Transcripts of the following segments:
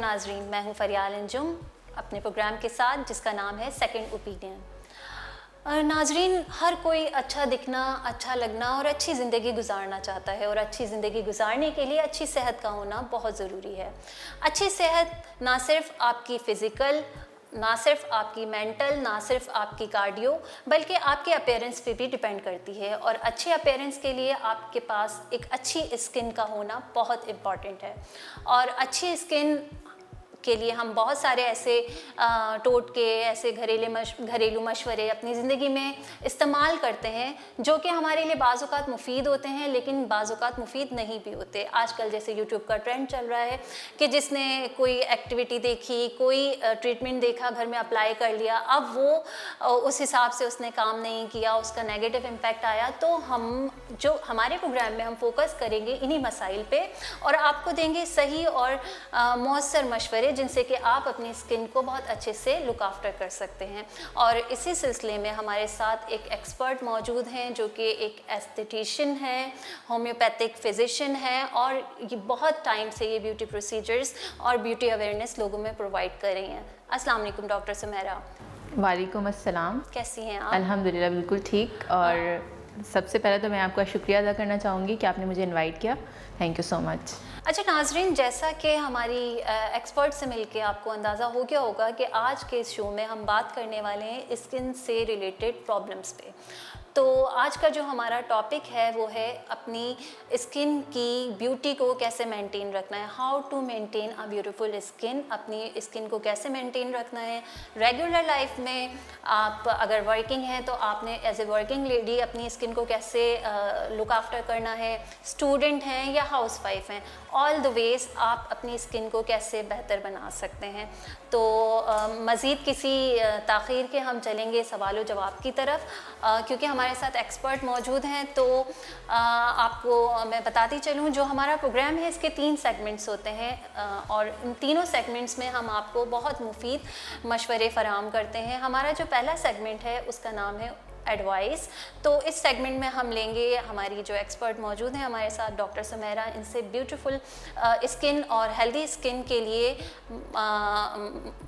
नाजरीन, मैं हूँ फरियाल अंजुम अपने प्रोग्राम के साथ जिसका नाम है सेकंड ओपिनियन। नाजरीन, हर कोई अच्छा दिखना, अच्छा लगना और अच्छी ज़िंदगी गुजारना चाहता है और अच्छी ज़िंदगी गुजारने के लिए अच्छी सेहत का होना बहुत ज़रूरी है। अच्छी सेहत ना सिर्फ आपकी फ़िज़िकल, ना सिर्फ आपकी मेंटल, ना सिर्फ आपकी कार्डियो, बल्कि आपके अपीयरेंस पे भी डिपेंड करती है। और अच्छे अपीयरेंस के लिए आपके पास एक अच्छी स्किन का होना बहुत इम्पॉर्टेंट है। और अच्छी स्किन के लिए हम बहुत सारे ऐसे टोटके, ऐसे घरेलू मशवरे अपनी ज़िंदगी में इस्तेमाल करते हैं जो कि हमारे लिए बाज़-औक़ात मुफ़ीद होते हैं, लेकिन बाज़-औक़ात मुफ़ीद नहीं भी होते। आजकल जैसे यूट्यूब का ट्रेंड चल रहा है कि जिसने कोई एक्टिविटी देखी, कोई ट्रीटमेंट देखा, घर में अप्लाई कर लिया, अब वो उस हिसाब से उसने काम नहीं किया, उसका नेगेटिव इम्पैक्ट आया। तो हम जो हमारे प्रोग्राम में हम फोकस करेंगे इन्हीं मसाइल पे और आपको देंगे सही और मौसर मशवरे जिनसे कि आप अपनी स्किन को बहुत अच्छे से लुक आफ्टर कर सकते हैं। और इसी सिलसिले में हमारे साथ एक एक्सपर्ट मौजूद हैं जो कि एक एस्थेटिशियन है, होम्योपैथिक फिजिशियन है और ये बहुत टाइम से ये ब्यूटी प्रोसीजर्स और ब्यूटी अवेयरनेस लोगों में प्रोवाइड कर रही हैं। अस्सलाम वालेकुम डॉक्टर सुमेरा। वालेकुम अस्सलाम। कैसी हैं आप? अल्हम्दुलिल्लाह बिल्कुल ठीक। और सबसे पहले तो मैं आपका शुक्रिया अदा करना चाहूँगी कि आपने मुझे इनवाइट किया। Thank you so much. अच्छा नाजरीन, जैसा कि हमारी एक्सपर्ट से मिलके आपको अंदाज़ा हो गया होगा कि आज के इस शो में हम बात करने वाले हैं स्किन से रिलेटेड प्रॉब्लम्स पे। तो आज का जो हमारा टॉपिक है वो है अपनी स्किन की ब्यूटी को कैसे मेंटेन रखना है, how to maintain a beautiful skin. अपनी स्किन को कैसे मेंटेन रखना है रेगुलर लाइफ में। आप अगर वर्किंग हैं तो आपने एज ए वर्किंग लेडी अपनी स्किन को कैसे लुक आफ्टर करना है, स्टूडेंट हैं या हाउस वाइफ हैं, ऑल द वेज आप अपनी स्किन को कैसे बेहतर बना सकते हैं। तो मज़ीद किसी ताख़ीर के हम चलेंगे सवाल जवाब की तरफ, क्योंकि हमारे साथ एक्सपर्ट मौजूद हैं। तो आपको मैं बताती चलूँ, जो हमारा प्रोग्राम है इसके 3 सेगमेंट्स होते हैं और इन तीनों सेगमेंट्स में हम आपको बहुत मुफीद मशवरे फ़राहम करते हैं। हमारा जो पहला सेगमेंट है उसका नाम है एडवाइस। तो इस सेगमेंट में हम लेंगे, हमारी जो एक्सपर्ट मौजूद हैं हमारे साथ डॉक्टर सुमेरा, इनसे ब्यूटीफुल स्किन और हेल्दी स्किन के लिए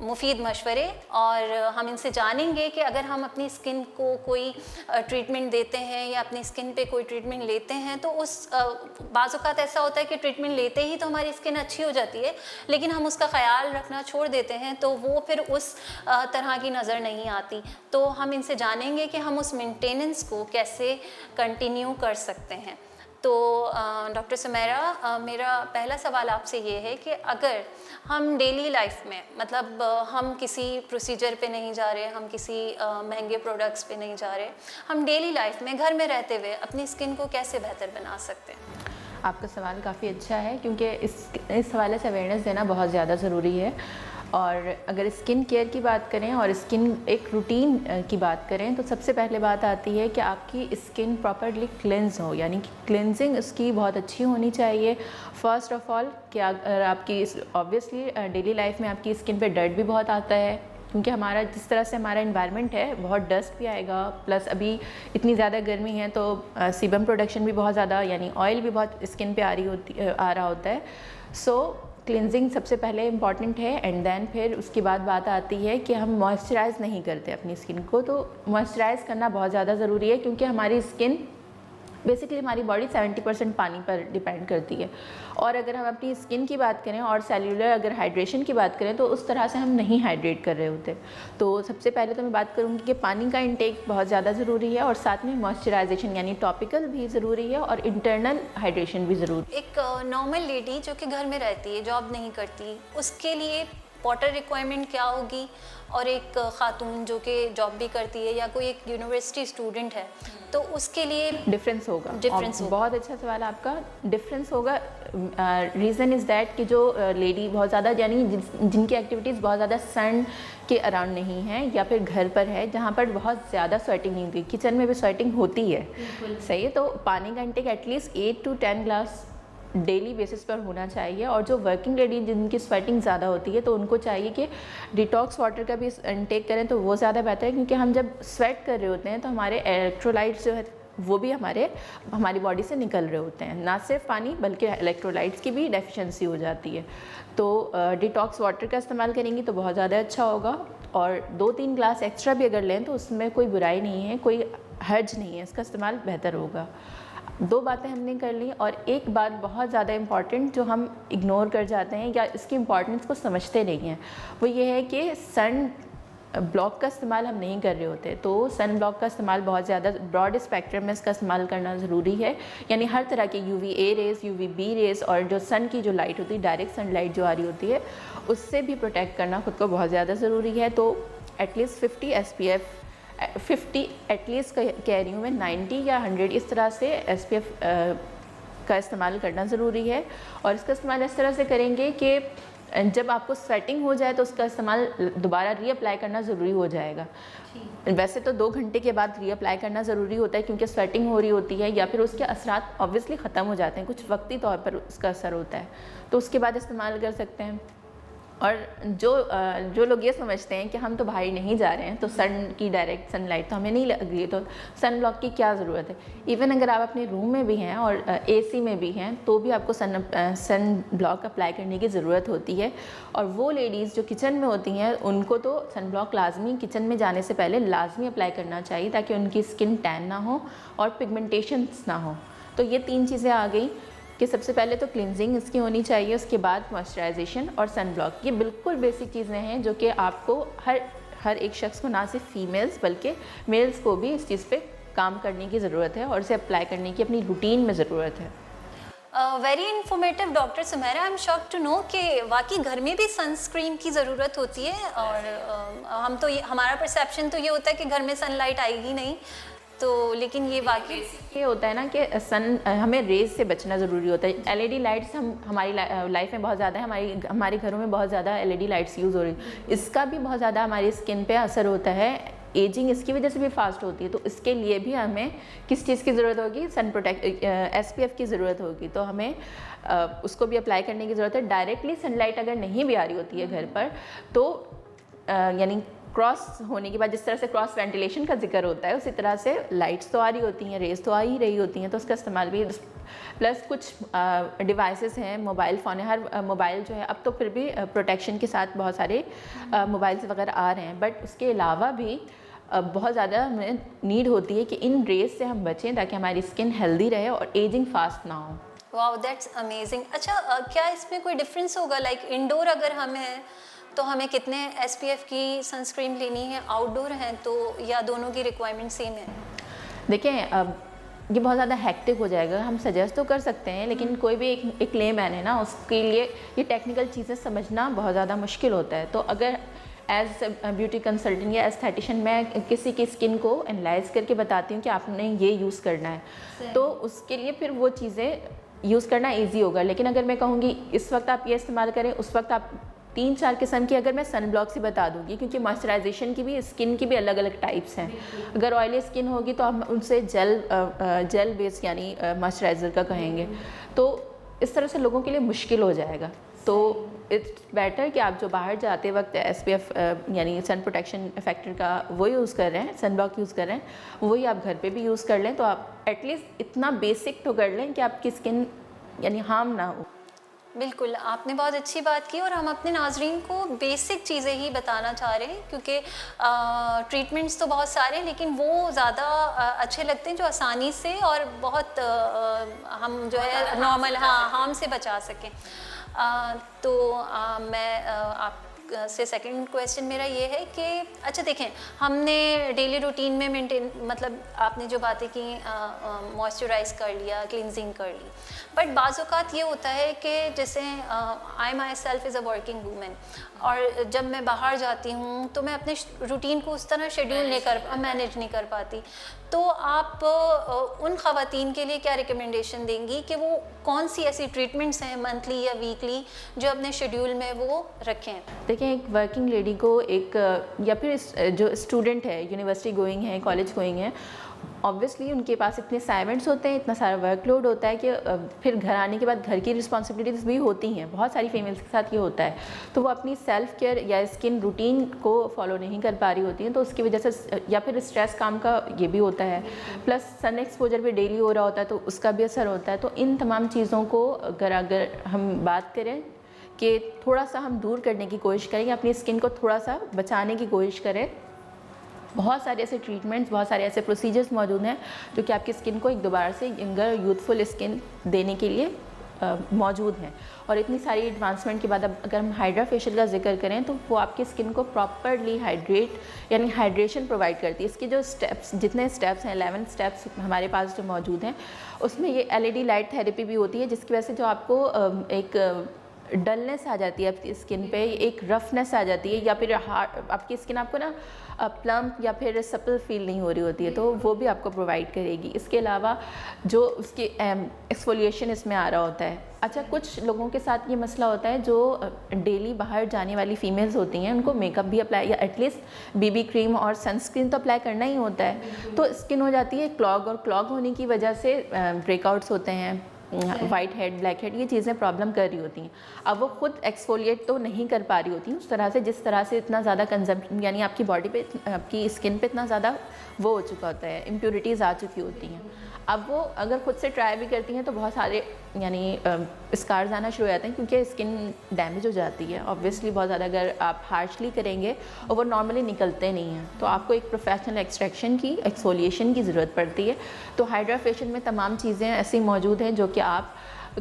मुफीद मशवरे, और हम इनसे जानेंगे कि अगर हम अपनी स्किन को कोई ट्रीटमेंट देते हैं या अपनी स्किन पे कोई ट्रीटमेंट लेते हैं तो उस बाज़ औक़ात ऐसा होता है कि ट्रीटमेंट लेते ही तो हमारी स्किन अच्छी हो जाती है, लेकिन हम उसका ख़याल रखना छोड़ देते हैं तो वो फिर उस तरह की नज़र नहीं आती। तो हम इनसे जानेंगे कि हम मेंटेनेंस को कैसे कंटिन्यू कर सकते हैं। तो डॉक्टर सुमेरा, मेरा पहला सवाल आपसे ये है कि अगर हम डेली लाइफ में, मतलब हम किसी प्रोसीजर पे नहीं जा रहे, हम किसी महंगे प्रोडक्ट्स पे नहीं जा रहे, हम डेली लाइफ में घर में रहते हुए अपनी स्किन को कैसे बेहतर बना सकते हैं? आपका सवाल काफ़ी अच्छा है क्योंकि इस हवाले से अवेयरनेस देना बहुत ज़्यादा ज़रूरी है। और अगर स्किन केयर की बात करें और स्किन एक रूटीन की बात करें तो सबसे पहले बात आती है कि आपकी स्किन प्रॉपर्ली क्लेंस हो, यानी कि क्लेंजिंग उसकी बहुत अच्छी होनी चाहिए। फ़र्स्ट ऑफ़ ऑल कि अगर आपकी ऑब्वियसली डेली लाइफ में आपकी स्किन पे डर्ट भी बहुत आता है, क्योंकि हमारा जिस तरह से हमारा इन्वायरमेंट है बहुत डस्ट भी आएगा, प्लस अभी इतनी ज़्यादा गर्मी है तो सीबम प्रोडक्शन भी बहुत ज़्यादा, यानी ऑयल भी बहुत स्किन पे आ रहा होता है। सो क्लिनजिंग सबसे पहले इम्पॉर्टेंट है एंड देन फिर उसके बाद बात आती है कि हम मॉइस्चराइज़ नहीं करते अपनी स्किन को। तो मॉइस्चराइज़ करना बहुत ज़्यादा ज़रूरी है क्योंकि हमारी स्किन बेसिकली हमारी बॉडी 70% पानी पर डिपेंड करती है। और अगर हम अपनी स्किन की बात करें और सेल्यूलर अगर हाइड्रेशन की बात करें तो उस तरह से हम नहीं हाइड्रेट कर रहे होते। तो सबसे पहले तो मैं बात करूँगी कि पानी का इंटेक बहुत ज़्यादा ज़रूरी है और साथ में मॉइस्चराइजेशन यानी टॉपिकल भी ज़रूरी है और इंटरनल हाइड्रेशन भी ज़रूरी। एक नॉर्मल लेडी जो कि घर में रहती है, जॉब नहीं करती, उसके लिए वाटर रिक्वायरमेंट क्या होगी, और एक ख़ातून जो कि जॉब भी करती है या कोई एक यूनिवर्सिटी स्टूडेंट है तो उसके लिए डिफरेंस होगा। बहुत अच्छा सवाल आपका। डिफरेंस होगा। रीज़न इज़ दैट कि जो लेडी बहुत ज़्यादा, यानी जिनकी एक्टिविटीज़ बहुत ज़्यादा सन के अराउंड नहीं है या फिर घर पर है जहाँ पर बहुत ज़्यादा स्वेटिंग नहीं होती, किचन में भी स्वेटिंग होती है, सही है, तो पानी का intake at least 8 to 10 glass daily basis पर होना चाहिए। और जो वर्किंग लेडी जिनकी स्वेटिंग ज़्यादा होती है तो उनको चाहिए कि डिटॉक्स वाटर का भी इंटेक करें तो वो ज़्यादा बेहतर है, क्योंकि हम जब स्वेट कर रहे होते हैं तो हमारे इलेक्ट्रोलाइट्स जो है वो भी हमारी बॉडी से निकल रहे होते हैं। ना सिर्फ पानी बल्कि इलेक्ट्रोलाइट्स की भी डेफिशिएंसी हो जाती है। तो डिटॉक्स वाटर का इस्तेमाल करेंगी तो बहुत ज़्यादा अच्छा होगा, और 2-3 ग्लास एक्स्ट्रा भी अगर लें तो उसमें कोई बुराई नहीं है, कोई हर्ज नहीं है, इसका इस्तेमाल बेहतर होगा। 2 बातें हमने कर ली, और एक बात बहुत ज़्यादा इम्पॉर्टेंट जो हम इग्नोर कर जाते हैं या इसकी इम्पॉर्टेंस को समझते नहीं हैं, वो ये है कि सन ब्लॉक का इस्तेमाल हम नहीं कर रहे होते। तो सन ब्लॉक का इस्तेमाल बहुत ज़्यादा ब्रॉड स्पेक्ट्रम में इसका इस्तेमाल करना ज़रूरी है, यानी हर तरह के UVA रेज़, UVB रेज़ और जो सन की जो लाइट होती है, डायरेक्ट सनलाइट जो आ रही होती है, उससे भी प्रोटेक्ट करना खुद को बहुत ज़्यादा ज़रूरी है। तो एटलीस्ट 50 SPF 50 एटलीस्ट कह रही हूँ मैं, 90 या 100 इस तरह से SPF का इस्तेमाल करना ज़रूरी है। और इसका इस्तेमाल इस तरह से करेंगे कि जब आपको स्वेटिंग हो जाए तो उसका इस्तेमाल दोबारा रीअप्लाई करना ज़रूरी हो जाएगा। वैसे तो 2 घंटे के बाद रीअप्लाई करना ज़रूरी होता है, क्योंकि स्वेटिंग हो रही होती है या फिर उसके असरात ऑब्वियसली ख़त्म हो जाते हैं, कुछ वक्ती तौर पर उसका असर होता है, तो उसके बाद इस्तेमाल कर सकते हैं। और जो लोग ये समझते हैं कि हम तो बाहर नहीं जा रहे हैं तो सन की डायरेक्ट सनलाइट तो हमें नहीं लग रही है, तो सन ब्लॉक की क्या ज़रूरत है। इवन अगर आप अपने रूम में भी हैं और AC में भी हैं तो भी आपको सन ब्लॉक अप्लाई करने की ज़रूरत होती है। और वो लेडीज़ जो किचन में होती हैं उनको तो सन ब्लॉक लाजमी किचन में जाने से पहले लाजमी अप्लाई करना चाहिए, ताकि उनकी स्किन टैन ना हो और पिगमेंटेशंस ना हो। तो ये 3 चीज़ें आ गई कि सबसे पहले तो क्लिनजिंग इसकी होनी चाहिए, उसके बाद मॉइस्चराइजेशन और सन ब्लॉक। ये बिल्कुल बेसिक चीज़ें हैं जो कि आपको हर एक शख्स को, ना सिर्फ फीमेल्स बल्कि मेल्स को भी इस चीज़ पे काम करने की ज़रूरत है और इसे अप्लाई करने की अपनी रूटीन में ज़रूरत है। Very informative doctor Sumera. I am shock to know कि वाकई घर में भी सनस्क्रीन की ज़रूरत होती है, और हमारा परसेप्शन तो ये होता है कि घर में सनलाइट आएगी नहीं, तो लेकिन ये वाकई ये होता है ना कि हमें रेज से बचना ज़रूरी होता है। LED लाइट्स हमारी लाइफ में बहुत ज़्यादा है, हमारे घरों में बहुत ज़्यादा LED लाइट्स यूज़ हो रही है, इसका भी बहुत ज़्यादा हमारी स्किन पे असर होता है। एजिंग इसकी वजह से भी फास्ट होती है, तो इसके लिए भी हमें किस चीज़ की ज़रूरत होगी, SPF की ज़रूरत होगी। तो हमें उसको भी अप्लाई करने की ज़रूरत है। डायरेक्टली सनलाइट अगर नहीं भी आ रही होती है घर पर, तो यानी क्रॉस होने के बाद जिस तरह से क्रॉस वेंटिलेशन का जिक्र होता है, उसी तरह से लाइट्स तो आ रही होती हैं, रेज तो आ ही रही होती हैं, तो उसका इस्तेमाल भी। प्लस कुछ डिवाइसेस हैं, मोबाइल फ़ोन है, हर मोबाइल जो है अब तो फिर भी प्रोटेक्शन के साथ बहुत सारे मोबाइल्स वगैरह आ रहे हैं, बट उसके अलावा भी बहुत ज़्यादा हमें नीड होती है कि इन रेज से हम बचें ताकि हमारी स्किन हेल्दी रहे और एजिंग फास्ट ना हो। Wow, that's amazing. अच्छा, क्या इसमें कोई डिफरेंस होगा, लाइक इंडोर अगर हम हैं तो हमें कितने SPF की सनस्क्रीन लेनी है, आउटडोर हैं तो, या दोनों की रिक्वायरमेंट सेम है? देखें, अब ये बहुत ज़्यादा हेक्टिक हो जाएगा। हम सजेस्ट तो कर सकते हैं, लेकिन कोई भी एक लेमैन है ना, उसके लिए ये टेक्निकल चीज़ें समझना बहुत ज़्यादा मुश्किल होता है। तो अगर एज ब्यूटी कंसल्टेंट या एस्थेटिशियन मैं किसी की स्किन को एनालाइज करके बताती हूँ कि आपने ये यूज़ करना है, तो उसके लिए फिर वो चीज़ें यूज़ करना ईजी होगा। लेकिन अगर मैं कहूँगी इस वक्त आप ये इस्तेमाल करें, उस वक्त आप 3-4 किस्म की अगर मैं सन ब्लॉक से बता दूंगी, क्योंकि मॉइस्चराइजेशन की भी, स्किन की भी अलग अलग टाइप्स हैं। अगर ऑयली स्किन होगी तो हम उनसे जेल बेस्ड यानी मॉइस्चराइज़र का कहेंगे, तो इस तरह से लोगों के लिए मुश्किल हो जाएगा। तो इट्स बेटर कि आप जो बाहर जाते वक्त SPF यानी सन प्रोटेक्शन फैक्टर का वो यूज़ कर रहे हैं, सन ब्लॉक यूज़ कर रहे हैं, वही आप घर पे भी यूज़ कर लें। तो आप एटलीस्ट इतना बेसिक तो कर लें कि आपकी स्किन यानी हार्म ना हो। बिल्कुल, आपने बहुत अच्छी बात की, और हम अपने नाजरीन को बेसिक चीज़ें ही बताना चाह रहे हैं, क्योंकि ट्रीटमेंट्स तो बहुत सारे हैं, लेकिन वो ज़्यादा अच्छे लगते हैं जो आसानी से और बहुत हम जो है नॉर्मल हार्म से बचा सकें। तो मैं आप से सेकंड क्वेश्चन मेरा ये है कि अच्छा देखें, हमने डेली रूटीन में मेंटेन, मतलब आपने जो बातें की, मॉइस्चराइज कर लिया, क्लिनजिंग कर ली, बट बाज़ औक़ात ये होता है कि जैसे I myself is a working women, और जब मैं बाहर जाती हूँ तो मैं अपने रूटीन को उस तरह शेड्यूल मैनेज नहीं कर पाती। तो आप उन ख़वातीन के लिए क्या रिकमेंडेशन देंगी कि वो कौन सी ऐसी ट्रीटमेंट्स हैं मंथली या वीकली जो अपने शेड्यूल में वो रखें? देखें, एक वर्किंग लेडी को, एक या फिर जो स्टूडेंट है, यूनिवर्सिटी गोइंग है, कॉलेज गोइंग है, ऑब्वियसली उनके पास इतने असाइनमेंट्स होते हैं, इतना सारा वर्कलोड होता है कि फिर घर आने के बाद घर की रिस्पॉन्सिबिलिटीज़ भी होती हैं, बहुत सारी फीमेल्स के साथ ये होता है, तो वो अपनी सेल्फ केयर या स्किन रूटीन को फॉलो नहीं कर पा रही होती हैं, तो उसकी वजह से या फिर स्ट्रेस काम का ये भी होता है, प्लस सन एक्सपोजर भी डेली हो रहा होता है तो उसका भी असर होता है। तो इन तमाम चीज़ों को अगर हम बात करें कि थोड़ा सा हम दूर करने की कोशिश करें या अपनी स्किन को थोड़ा सा बचाने की कोशिश करें, बहुत सारे ऐसे ट्रीटमेंट्स, बहुत सारे ऐसे प्रोसीजर्स मौजूद हैं जो कि आपकी स्किन को एक दोबारा से यंगर यूथफुल स्किन देने के लिए मौजूद हैं। और इतनी सारी एडवांसमेंट के बाद अब अगर हम हाइड्रा फेशियल का जिक्र करें तो वो आपकी स्किन को प्रॉपरली हाइड्रेट यानी हाइड्रेशन प्रोवाइड करती है। इसके जो स्टेप्स, जितने स्टेप्स हैं 11 स्टेप्स हमारे पास जो मौजूद हैं, उसमें ये LED लाइट थेरेपी भी होती है, जिसकी वजह से जो आपको एक डलनेस आ जाती है आपकी स्किन पे, एक रफनेस आ जाती है, या फिर आपकी स्किन आपको ना प्लम्प या फिर सपल फील नहीं हो रही होती है, तो वो भी आपको प्रोवाइड करेगी। इसके अलावा जो उसके एक्सफोलिएशन इसमें आ रहा होता है। अच्छा, कुछ लोगों के साथ ये मसला होता है जो डेली बाहर जाने वाली फ़ीमेल्स होती हैं, उनको मेकअप भी अप्लाई या एटलीस्ट BB क्रीम और सनस्क्रीन तो अप्लाई करना ही होता है, तो स्किन हो जाती है क्लॉग, और क्लॉग होने की वजह से ब्रेकआउट्स होते हैं, वाइट हेड, ब्लैक हेड, ये चीज़ें प्रॉब्लम कर रही होती हैं। अब वो खुद एक्सफोलिएट तो नहीं कर पा रही होती उस तरह से, जिस तरह से इतना ज़्यादा कंजम्पशन, यानी आपकी बॉडी पे, आपकी स्किन पे इतना ज़्यादा वो हो चुका होता है, इम्प्योरिटीज़ आ चुकी होती हैं। अब वो अगर खुद से ट्राई भी करती हैं तो बहुत सारे यानी स्कार्स आना शुरू हो जाते हैं, क्योंकि स्किन डैमेज हो जाती है ऑब्वियसली बहुत ज़्यादा। अगर आप हार्शली करेंगे और वो नॉर्मली निकलते नहीं हैं, तो आपको एक प्रोफेशनल एक्सट्रैक्शन की, एक्सफोलिएशन की ज़रूरत पड़ती है। तो हाइड्रा फेशियल में तमाम चीज़ें ऐसी मौजूद हैं जो कि आप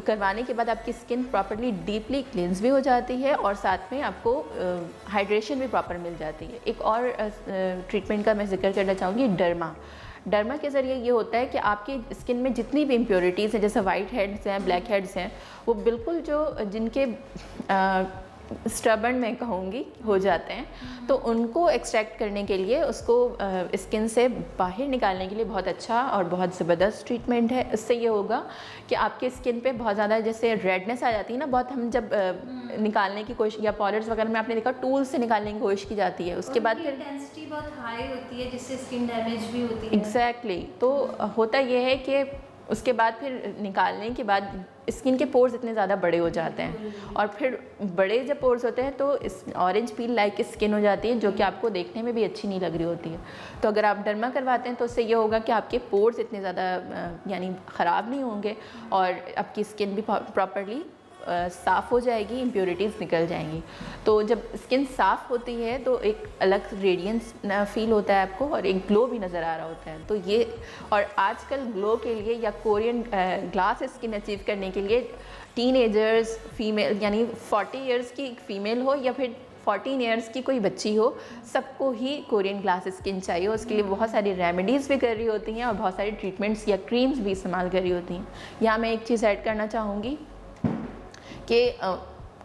करवाने के बाद आपकी स्किन प्रॉपर्ली डीपली क्लींस भी हो जाती है और साथ में आपको हाइड्रेशन भी प्रॉपर मिल जाती है। एक और ट्रीटमेंट का मैं जिक्र करना चाहूँगी, डर्मा के ज़रिए ये होता है कि आपकी स्किन में जितनी भी इम्प्योरिटीज़ हैं, जैसे वाइट हेड्स हैं, ब्लैक हेड्स हैं, वो बिल्कुल जो जिनके स्टबर्न में कहूँगी हो जाते हैं, तो उनको एक्सट्रैक्ट करने के लिए, उसको स्किन से बाहर निकालने के लिए बहुत अच्छा और बहुत ज़बरदस्त ट्रीटमेंट है। इससे ये होगा कि आपके स्किन पे बहुत ज़्यादा जैसे रेडनेस आ जाती है ना, बहुत हम जब निकालने की कोशिश, या पॉलर्स वगैरह में आपने देखा टूल से निकालने की कोशिश की जाती है, उसके बाद फिर इंटेंसिटी बहुत हाई होती है जिससे स्किन डैमेज भी होती है। एग्जैक्टली तो होता ये है कि उसके बाद फिर निकालने के बाद स्किन के पोर्स इतने ज़्यादा बड़े हो जाते हैं, और फिर बड़े जब पोर्स होते हैं तो इस ऑरेंज पील लाइक स्किन हो जाती है, जो कि आपको देखने में भी अच्छी नहीं लग रही होती है। तो अगर आप डर्मा करवाते हैं तो उससे ये होगा कि आपके पोर्स इतने ज़्यादा यानी ख़राब नहीं होंगे और आपकी स्किन भी प्रॉपरली साफ़ हो जाएगी, इम्प्योरिटीज़ निकल जाएंगी। तो जब स्किन साफ़ होती है तो एक अलग रेडियंस फील होता है आपको, और एक ग्लो भी नज़र आ रहा होता है। तो ये, और आजकल ग्लो के लिए या कोरियन ग्लास स्किन अचीव करने के लिए टीनेजर्स, फीमेल यानी 40 इयर्स की फीमेल हो या फिर 14 इयर्स की कोई बच्ची हो, सबको ही कोरियन ग्लास स्किन चाहिए। उसके लिए बहुत सारी रेमेडीज़ भी कर रही होती हैं और बहुत सारी ट्रीटमेंट्स या क्रीम्स भी इस्तेमाल कर रही होती हैं। यहाँ मैं एक चीज़ ऐड करना चाहूँगी कि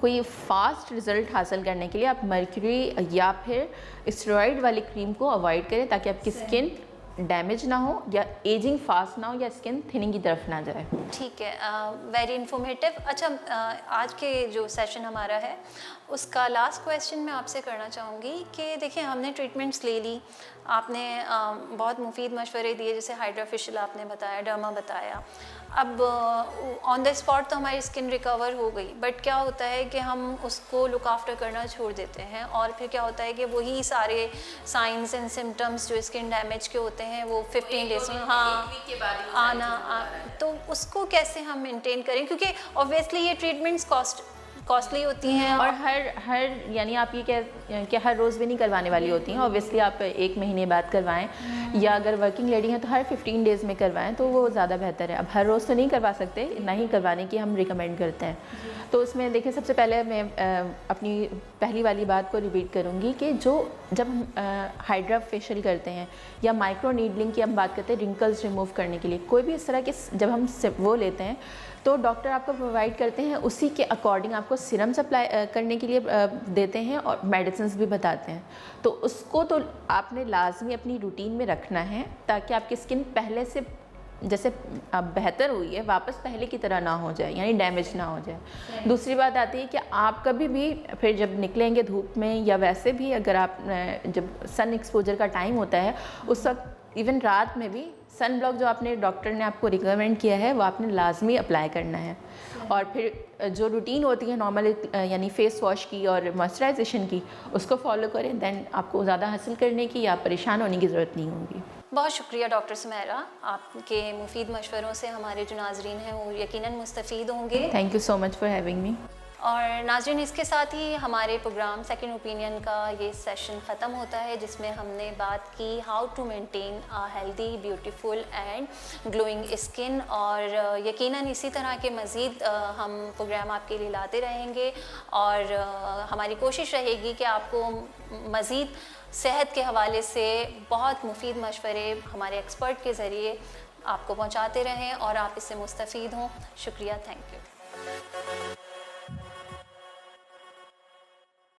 कोई फास्ट रिज़ल्ट हासिल करने के लिए आप मर्क्यूरी या फिर स्टेरॉइड वाली क्रीम को अवॉइड करें, ताकि आपकी स्किन डैमेज ना हो या एजिंग फास्ट ना हो या स्किन थिनिंग की तरफ ना जाए। ठीक है, वेरी इन्फॉर्मेटिव। अच्छा, आज के जो सेशन हमारा है उसका लास्ट क्वेश्चन मैं आपसे करना चाहूँगी कि देखिए, हमने ट्रीटमेंट्स ले ली, आपने बहुत मुफीद मशवरे दिए, जैसे हाइड्रा फेशियल आपने बताया, डर्मा बताया। अब ऑन द स्पॉट तो हमारी स्किन रिकवर हो गई, बट क्या होता है कि हम उसको लुक आफ्टर करना छोड़ देते हैं, और फिर क्या होता है कि वही सारे साइंस एंड सिम्टम्स जो स्किन डैमेज के होते हैं वो 15 डेज में तो उसको कैसे हम मेंटेन करें, क्योंकि ऑब्वियसली ये ट्रीटमेंट्स कॉस्टली होती हैं, और हर यानी आप ये क्या हर रोज़ भी नहीं करवाने वाली होती हैं। ऑब्वियसली आप 1 महीने बाद करवाएं, या अगर वर्किंग लेडी हैं तो हर 15 डेज़ में करवाएं, तो वो ज़्यादा बेहतर है। अब हर रोज़ तो नहीं करवा सकते, ना ही करवाने की हम रिकमेंड करते हैं। तो उसमें देखिए, सबसे पहले मैं अपनी पहली वाली बात को रिपीट करूँगी कि जब हम हाइड्रा फेशियल करते हैं या माइक्रो नीडलिंग की हम बात करते हैं रिंकल्स रिमूव करने के लिए, कोई भी इस तरह के जब हम वो लेते हैं तो डॉक्टर आपको प्रोवाइड करते हैं, उसी के अकॉर्डिंग आपको सीरम सप्लाई करने के लिए देते हैं और मेडिसिन्स भी बताते हैं। तो उसको तो आपने लाजमी अपनी रूटीन में रखना है, ताकि आपकी स्किन पहले से जैसे बेहतर हुई है वापस पहले की तरह ना हो जाए, यानी डैमेज ना हो जाए। दूसरी बात आती है कि आप कभी भी फिर जब निकलेंगे धूप में, या वैसे भी अगर आप जब सन एक्सपोजर का टाइम होता है उस वक्त इवन रात में भी सन ब्लॉक जो आपने डॉक्टर ने आपको रिकमेंड किया है वो आपने लाजमी अप्लाई करना है। और फिर जो रूटीन होती है नॉर्मल यानी फेस वॉश की और मॉइस्चराइजेशन की, उसको फॉलो करें, देन आपको ज़्यादा हासिल करने की या परेशान होने की ज़रूरत नहीं होगी। बहुत शुक्रिया डॉक्टर सुमेरा, आपके मुफीद मशवरों से हमारे जो नाजरीन हैं वो यकीनन मुस्तफ़ीद होंगे। Thank you so much for having me. और नाज़रीन, इसके साथ ही हमारे प्रोग्राम सेकंड ओपिनियन का ये सेशन ख़त्म होता है, जिसमें हमने बात की how to maintain a healthy, beautiful and glowing skin. और यकीनन इसी तरह के मज़ीद हम प्रोग्राम आपके लिए लाते रहेंगे और हमारी कोशिश रहेगी कि आपको मज़ीद सेहत के हवाले से बहुत मुफीद मशवरे हमारे एक्सपर्ट के ज़रिए आपको पहुँचाते रहें और आप इससे मुस्तफ़ीद हों। शुक्रिया, थैंक यू।